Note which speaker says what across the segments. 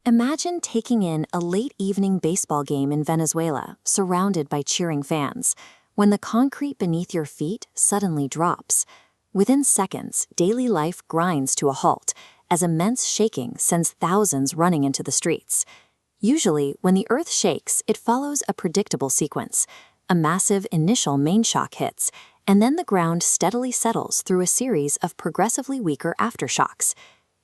Speaker 1: Imagine taking in a late evening baseball game in Venezuela, surrounded by cheering fans, when the concrete beneath your feet suddenly drops. Within seconds, daily life grinds to a halt, as immense shaking sends thousands running into the streets. Usually, when the earth shakes, it follows a predictable sequence. A massive initial main shock hits, and then the ground steadily settles through a series of progressively weaker aftershocks.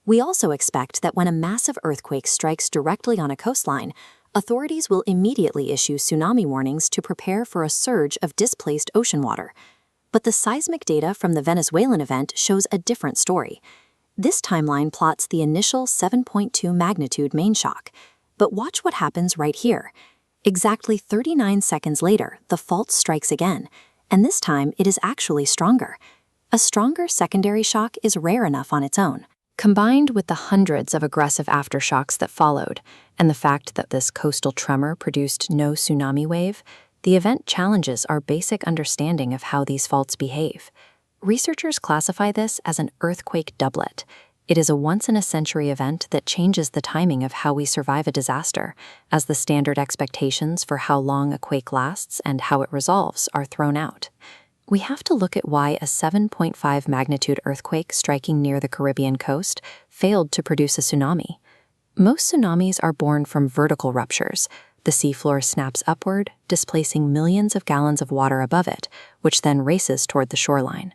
Speaker 1: We also expect that when a massive earthquake strikes directly on a coastline, authorities will immediately issue tsunami warnings to prepare for a surge of displaced ocean water. But the seismic data from the Venezuelan event shows a different story. This timeline plots the initial 7.2 magnitude main shock. But watch what happens right here. Exactly 39 seconds later, the fault strikes again, and this time it is actually stronger. A stronger secondary shock is rare enough on its own. Combined with the hundreds of aggressive aftershocks that followed, and the fact that this coastal tremor produced no tsunami wave, the event challenges our basic understanding of how these faults behave. Researchers classify this as an earthquake doublet. It is a once-in-a-century event that changes the timing of how we survive a disaster, as the standard expectations for how long a quake lasts and how it resolves are thrown out. We have to look at why a 7.5 magnitude earthquake striking near the Caribbean coast failed to produce a tsunami. Most tsunamis are born from vertical ruptures. The seafloor snaps upward, displacing millions of gallons of water above it, which then races toward the shoreline.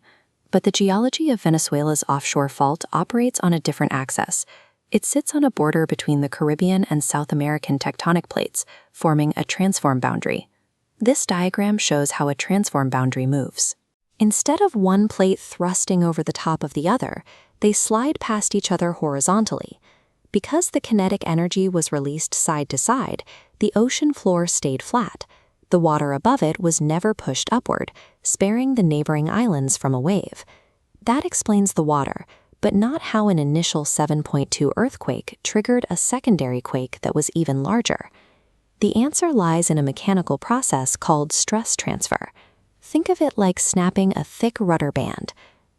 Speaker 1: But the geology of Venezuela's offshore fault operates on a different axis. It sits on a border between the Caribbean and South American tectonic plates, forming a transform boundary. This diagram shows how a transform boundary moves. Instead of one plate thrusting over the top of the other, they slide past each other horizontally. Because the kinetic energy was released side to side, the ocean floor stayed flat. The water above it was never pushed upward, sparing the neighboring islands from a wave. That explains the water, but not how an initial 7.2 earthquake triggered a secondary quake that was even larger. The answer lies in a mechanical process called stress transfer. Think of it like snapping a thick rudder band.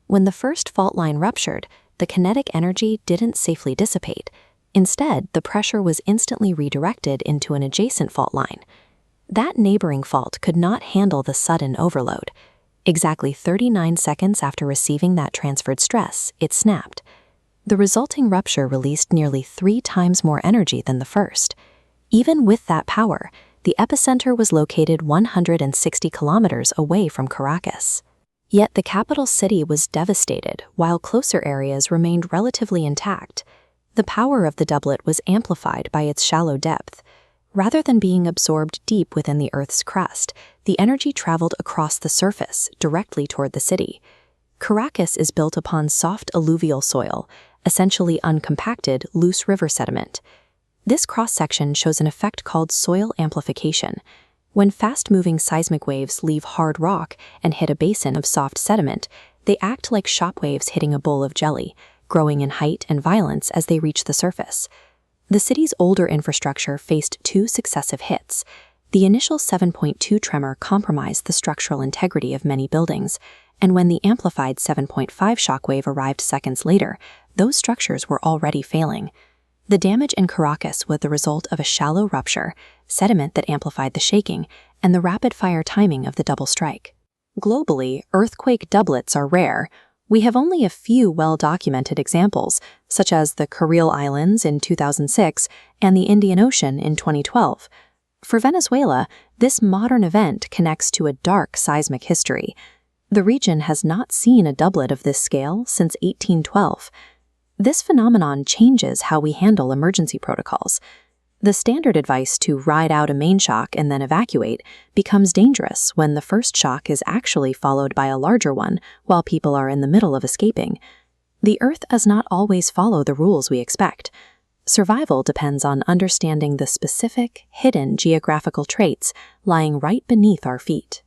Speaker 1: When the first fault line ruptured, the kinetic energy didn't safely dissipate. Instead, the pressure was instantly redirected into an adjacent fault line. That neighboring fault could not handle the sudden overload. Exactly 39 seconds after receiving that transferred stress, it snapped. The resulting rupture released nearly 3 times more energy than the first. Even with that power, the epicenter was located 160 kilometers away from Caracas. Yet the capital city was devastated, while closer areas remained relatively intact. The power of the doublet was amplified by its shallow depth. Rather than being absorbed deep within the Earth's crust, the energy traveled across the surface, directly toward the city. Caracas is built upon soft alluvial soil, essentially uncompacted, loose river sediment. This cross-section shows an effect called soil amplification. When fast-moving seismic waves leave hard rock and hit a basin of soft sediment, they act like shock waves hitting a bowl of jelly, growing in height and violence as they reach the surface. The city's older infrastructure faced 2 successive hits. The initial 7.2 tremor compromised the structural integrity of many buildings, and when the amplified 7.5 shockwave arrived seconds later, those structures were already failing. The damage in Caracas was the result of a shallow rupture, sediment that amplified the shaking, and the rapid-fire timing of the double strike. Globally, earthquake doublets are rare. We have only a few well-documented examples, such as the Kuril Islands in 2006 and the Indian Ocean in 2012. For Venezuela, this modern event connects to a dark seismic history. The region has not seen a doublet of this scale since 1812. This phenomenon changes how we handle emergency protocols. The standard advice to ride out a main shock and then evacuate becomes dangerous when the first shock is actually followed by a larger one while people are in the middle of escaping. The Earth does not always follow the rules we expect. Survival depends on understanding the specific, hidden geographical traits lying right beneath our feet.